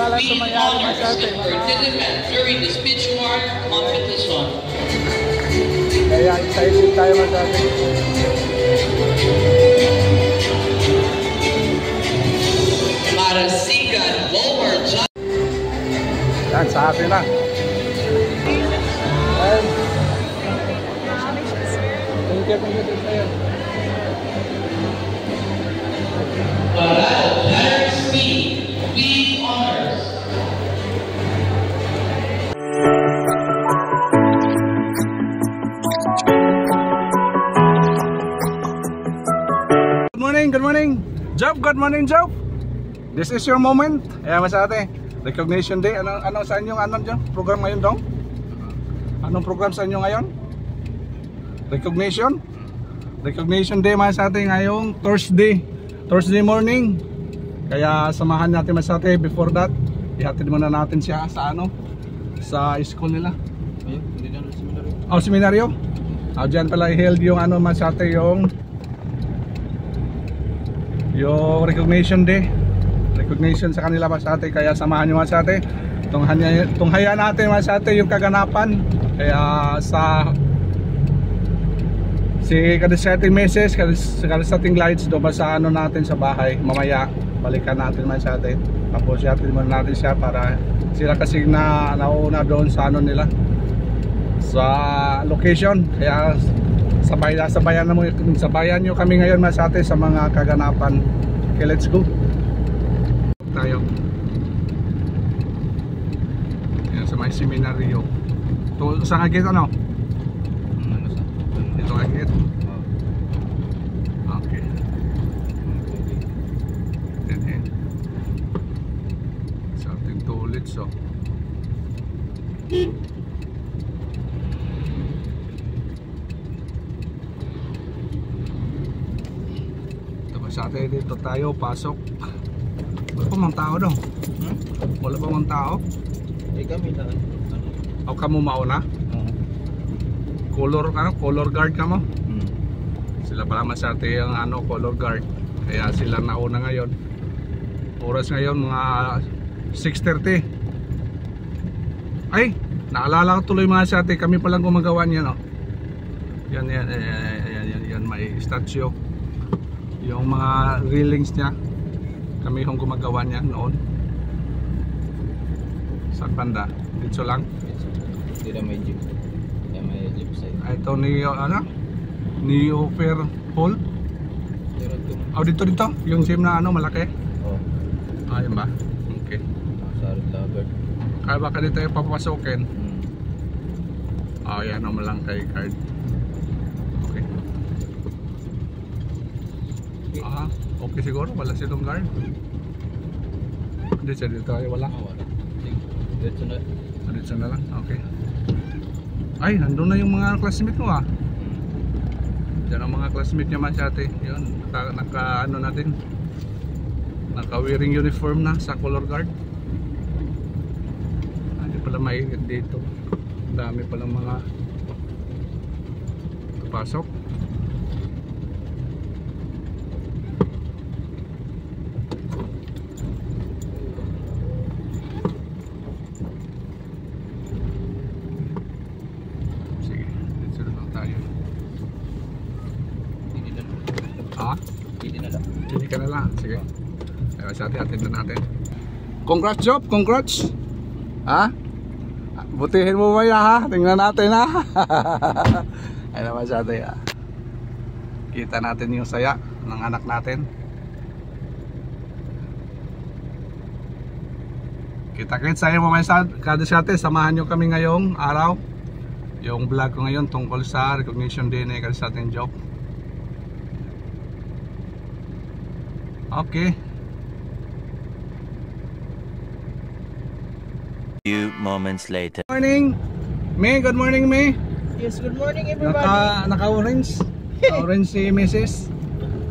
pangalan sa mayari masyate. During the spiritual competition. Kaya excited tayo masyate. Marasigan Lower John. Yan, sa atin na. Ayan. Thank you tayo. Letter C, lead honors. Good morning, Job. Good morning, Job. This is your moment. Ayan, masyate. Recognition Day. Ano sa inyo, program ngayon dong? Anong program sa inyo ngayon? Recognition Day masyate ngayong Thursday morning. Kaya samahan natin masyate. Before that, ihatid muna natin siya sa sa school nila. Seminaryo. Diyan pala i-held yung masyate, yung recognition day. Recognition sa kanila masyate. Kaya samahan nyo masyate. Tunghaya natin masyate yung kaganapan. Kaya si kadasating meses, kadasating lights doon ba sa natin sa bahay. Mamaya balikan natin masyate. Tapos yatin muna natin siya para sila kasi nauna doon sa nila, sa location. Kaya sabayan nyo kami ngayon masyate sa mga kaganapan. Okay, let's go tayo. Yan sa may seminaryo. Ito sa agit ito agit. Okay. Then sa ating tulit so. Sa atin dito tayo pasok. Wala pa mga tao daw. Wala pa mga tao. Kami na. O kamo mauna? Color guard ka mo? Sila pala masyate yung color guard. Kaya sila nauna ngayon. Oras ngayon mga 6:30. Ay, naalala ko tuloy mga masyate. Kami palang gumagawa niyan. Yan may statue. Yung mga railings niya, kami yung gumagawa niya noon. Saan banda? Dito lang? Dito may jeep. May jeep side. Ito Neo Fair Hall? Dito yung gym na malaki? Yan ba? Okay. Sarot lager. Kaya baka dito yung papapasokin? Yan naman lang kay card. Okay siguro, wala silang guard. Hindi siya dito ay wala. Dito na lang, okay. Ay, nandun na yung mga classmate mo Diyan ang mga classmate niya masyate. Yun, natin. Naka-wearing uniform na sa color guard. Hindi pala mainit dito. Dami palang mga pasok. Hindi ka na lang. Sige. Atid na natin. Congrats Job, congrats. Butihin mo ba ya Tingnan natin Ay naman masyate Kita natin yung saya ng anak natin. Kita-kits saya mo masyate. Samahan nyo kami ngayong araw. Yung vlog ko ngayon tungkol sa recognition day na kadasating Job. Okay. Few moments later. Morning, May. Good morning, May. Yes, good morning everybody. Naka-orange. Orange si Mrs.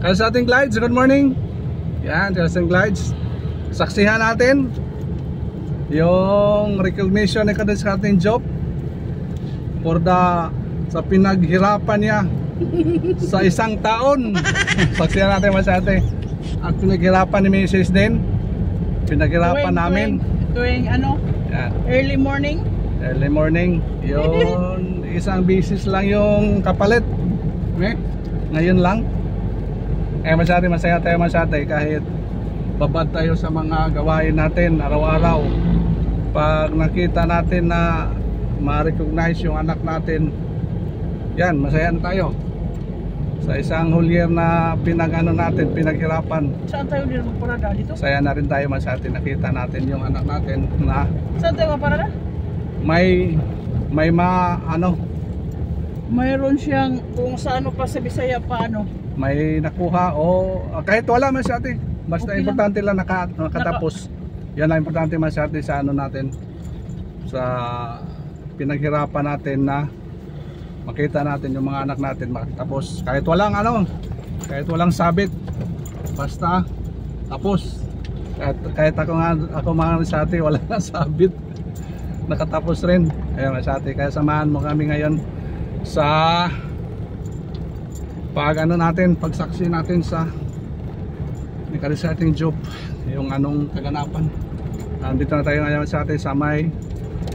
Kaya sa ating glides, good morning. Yan, kaya sa ating glides. Saksihan natin yung recognition ni kadasating Job sa pinaghirapan niya sa isang taon. Saksihan natin masyate. At pinaghirapan ni Mrs. din. Pinaghirapan namin. tuwing Yan. early morning. Early morning. Yun, isang bisis lang yung kapalit. Ngayon lang. Masaya tayo kahit babad tayo sa mga gawain natin araw-araw. Pag nakita natin na ma-recognize yung anak natin, yan, masaya na tayo. Sa isang whole year na pinaghirapan. Saan tayo din magparada dito? Saya na rin tayo nakita natin yung anak natin na Saan tayo magparada? Mayroon siyang kung sa pa sa Bisaya paano. may nakuha o kahit wala masyate. Basta Okay importante lang nakatapos. Yan ang importante masyate sa natin. Sa pinaghirapan natin na makita natin yung mga anak natin makatapos. Kahit walang sabit. Basta tapos. Kahit ako mga masyate wala na sabit. Nakatapos rin. Ayun masyate. Kaya samahan mo kami ngayon sa pagsaksi natin sa Nikarisating job, yung kaganapan. Nandito na tayo ngayon sa atin sa may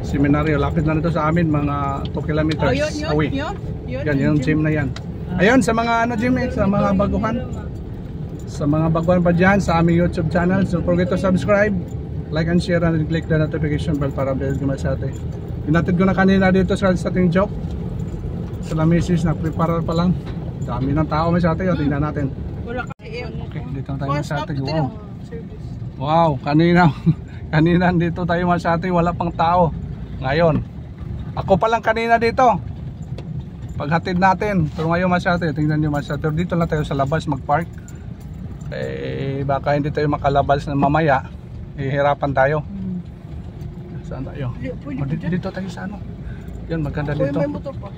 seminaryo. Lapit na nito sa amin, mga 2 kilometers away. Yan, yung gym na yan. Ayun, sa mga gym sa mga baguhan. Sa mga baguhan pa dyan sa aming YouTube channel. Don't forget to subscribe, like and share, and click the notification bell para update naman sa atin. Pinatid ko na kanina dito sa ating job. Sa misis, nag-prepare pa lang. Dami ng tao sa atin, tingnan natin. Wala kasi Okay, dito na tayo sa atin. Wow, kanina dito tayo sa atin, wala pang tao. Ngayon, ako pa lang kanina dito. Paghatid natin, pero ngayon sa atin, tingnan nyo sa atin. Dito lang tayo sa labas mag-park. Baka hindi tayo makalabas na mamaya. Hihirapan tayo. Saan tayo? Dito tayo sa Yan, maganda dito. May motor pa.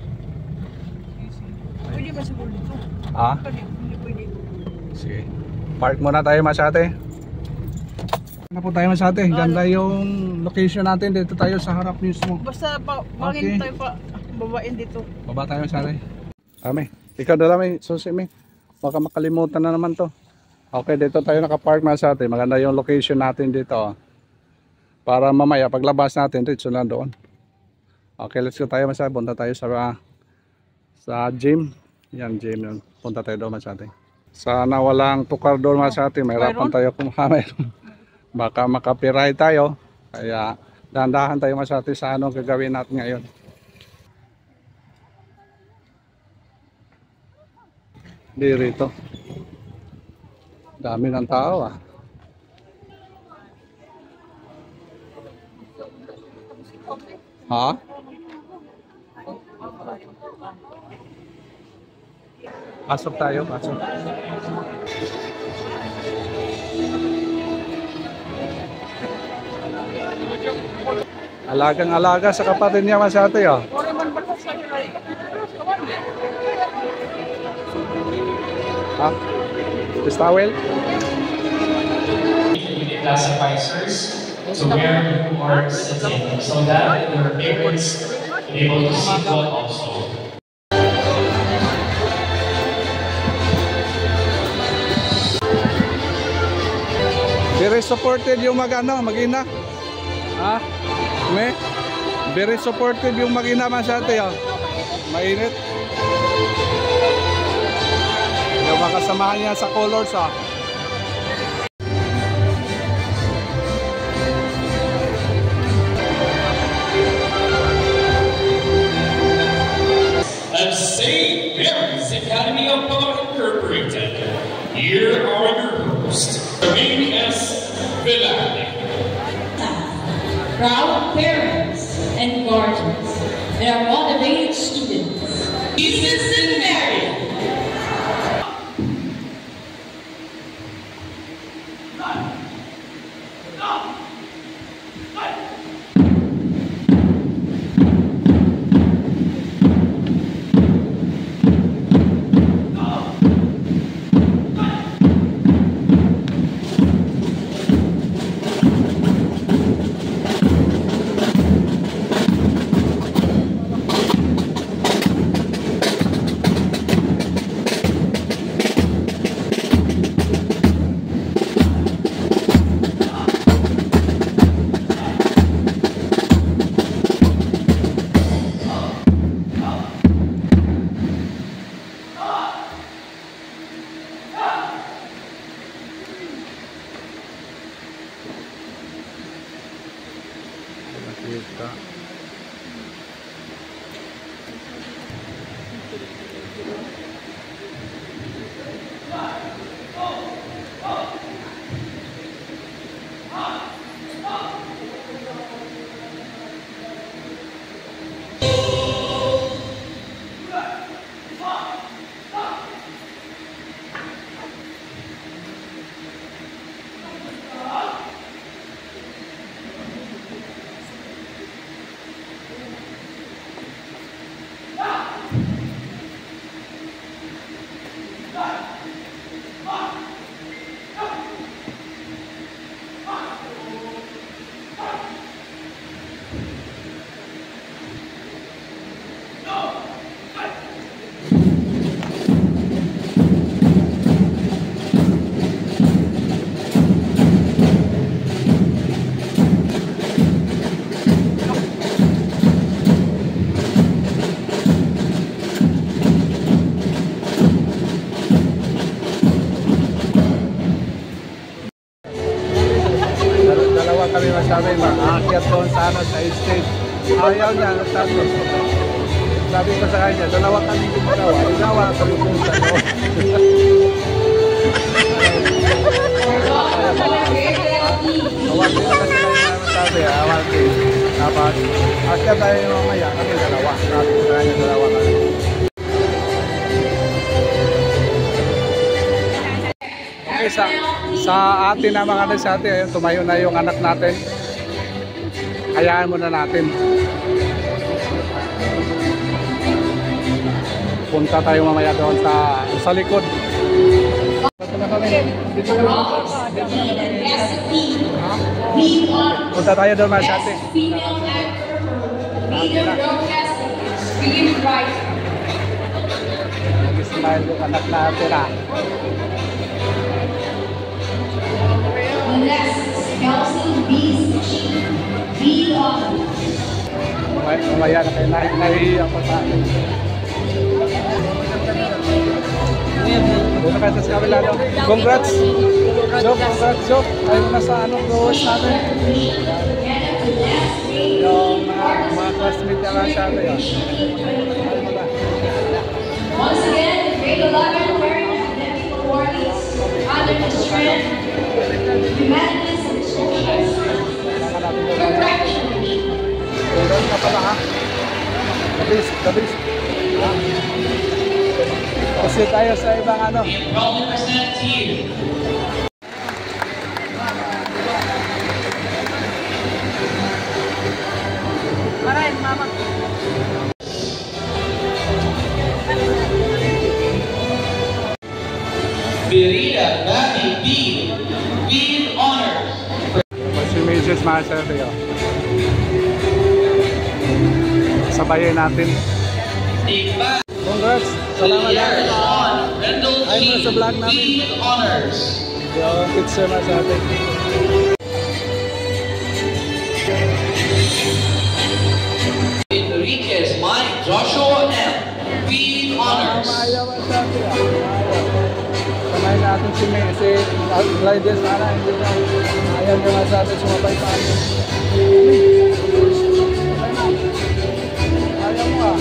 Pwede ba siguro dito? Hindi pwede. Sige. Park muna tayo masyate. Ano po tayo masyate? Ganda yung location natin. Dito tayo sa harap mismo. Basta Okay. tayo pa babain dito. Baba tayo masyate. Ikaw dala may susi may. Baka makalimutan na naman to. Okay, dito tayo nakapark masyate. Maganda yung location natin dito. Para mamaya paglabas natin dito lang doon. Okay, let's go tayo masyate. Punta tayo sa gym. Yan, gym yun. Punta tayo doon masyate. Sana walang tukar doon masyate. Mayroon tayo kumakamay. Baka makapiray tayo. Kaya dahan-dahan tayo masyate sa gagawin natin ngayon. Di rito. Dami ng tao Ha? Pasok tayo, pasok. Alagang-alaga sa kapatid niya masyate Ha? This towel? Unit classifiers to where you are sitting so that your parents will be able to see what also. Very supportive yung mag-ina. Ha? Very supportive yung mag-ina masyate Mainit. Yung makasamahan niya sa colors Of St. Mary's Academy of Law Incorporated. Here are your hosts, Ramin S. Villarde. Proud parents and guardians, and our motivated students. Jesus and Mary. Dito. Dalawa kami masabi, maakyat doon sa ano, sa stage. Ayaw niya, nagtato. Sabi ko sa kanya, dalawa kami gumagawa. Igawa kami doon sa ano. Awag din na kasi kayo na masabi, awag din. Dapat, akyat tayo mamaya, kami dalawa. Sabi ko sa kanya, dalawa kami. Okay, sa atin na mga anak sa atin, ayun, tumayo na yung anak natin. Hayaan muna natin. Punta tayo mamaya doon sa likod. Punta tayo doon mga sa atin. Nag-smile yung anak natin ah. Mamaya na kayo nahihiyak pa sa akin. Doon na kayo sa kabila daw. Congrats! Joke, congrats, Joke. Tayo na sa close natin. Yung mga classmate na lang sa atin. Once again, grade 11 wearing academic awardees under the strength, humanities, and socials. Congratulations. Doon ka pala ha. Dabis. Kasi tayo sa ibang ano. Proudly present to you. Maray, mama. Berita Bati B. With honors. Si Mrs. Marcel tayo. Sabayin natin. Iba. Congrats! Salamat Years natin. on. Rendell Ay, G. mga sa vlog namin. With honors. Yung picture na sa atin. Enriquez Mike Joshua M. With honors. Maayaw ang sabi ah. Samayin natin si Glydes sana. Hindi na. Ayaw nyo nga sa atin sumabay pa atin. Ayaw mo ah.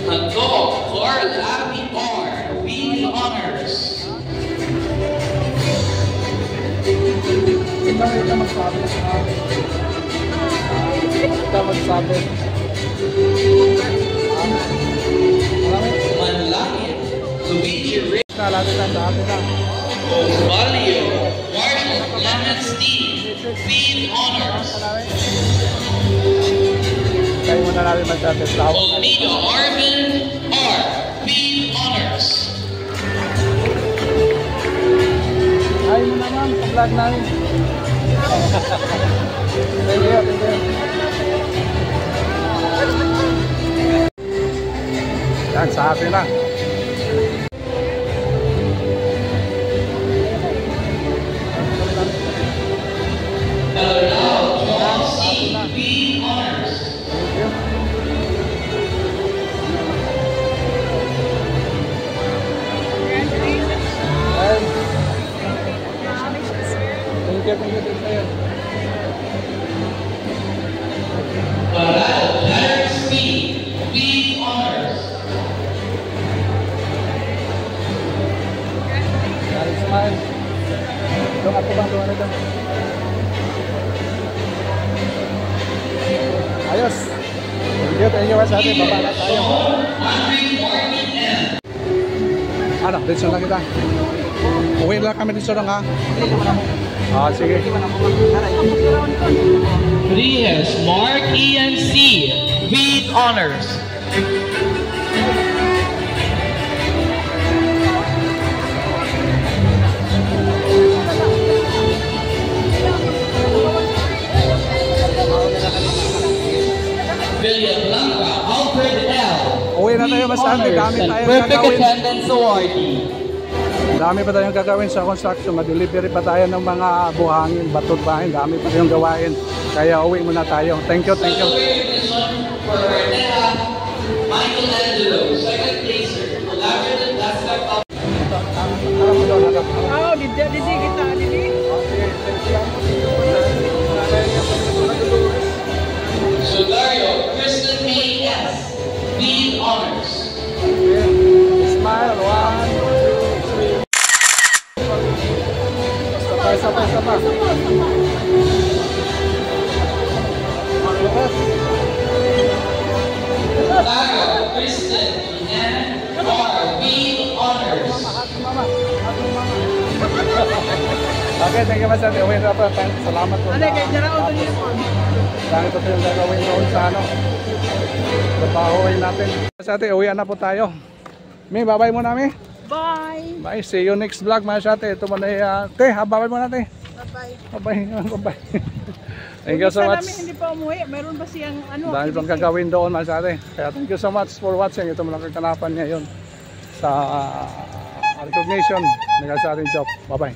Ando Carl Abby R. With honors. Ito magsabi. Ito magsabi. Manlangit Luigi Rich. Nalagyan sa atin na. Osvalio Marshall Clemens D. With honors. Kaya muna natin magsabi. Olmida Arvin R. With honors. Ay mo naman sa vlog namin. Thank you. Yan, sa atin na. Alao John C. With honors. Thank you. Doon ako bang doon ito? Ayos. Thank you sa atin. Baba na tayo. Ano, dito lang kita. Uwi lang kami dito lang ha. Ah, sige. Rias, Mark ENC, with honors. Villa Blanca, Alfred L. Uwi na tayo mas dami tayong Perfect gagawin. attendance awardee. Dami pa tayong gagawin sa construction. Ma-delivery pa tayo ng mga buhangin, batot bahin. Dami pa tayong gawain. Kaya uwi muna tayo. Thank you, thank you. For Nea Michelangelo, second placer. Collaborative Laskap. Oh, didi kita, didi. Sudario, Kristen May S. Lead honors. Smile, 1, 2, 3. Sapa. Sudario, Kristen and R. Lead honors. Okay, thank you mas ate. Uwi na pa. Salamat po. Ano kay Jarao to niyo po? Dahil ito yung gagawin doon sa ano. Trabahoin natin. Mas ate, uwi na po tayo. Mi, bye-bye muna, Mi. Bye. Bye, see you next vlog mga ate. Ito muna bye-bye muna ate. Bye-bye. Thank you so much. Hindi pa umuwi. Meron ba siyang ano? Dahil itong gagawin doon mga ate. Kaya thank you so much for watching. Ito muna kaganapan niya yun sa recognition ng sa ating job. Bye-bye.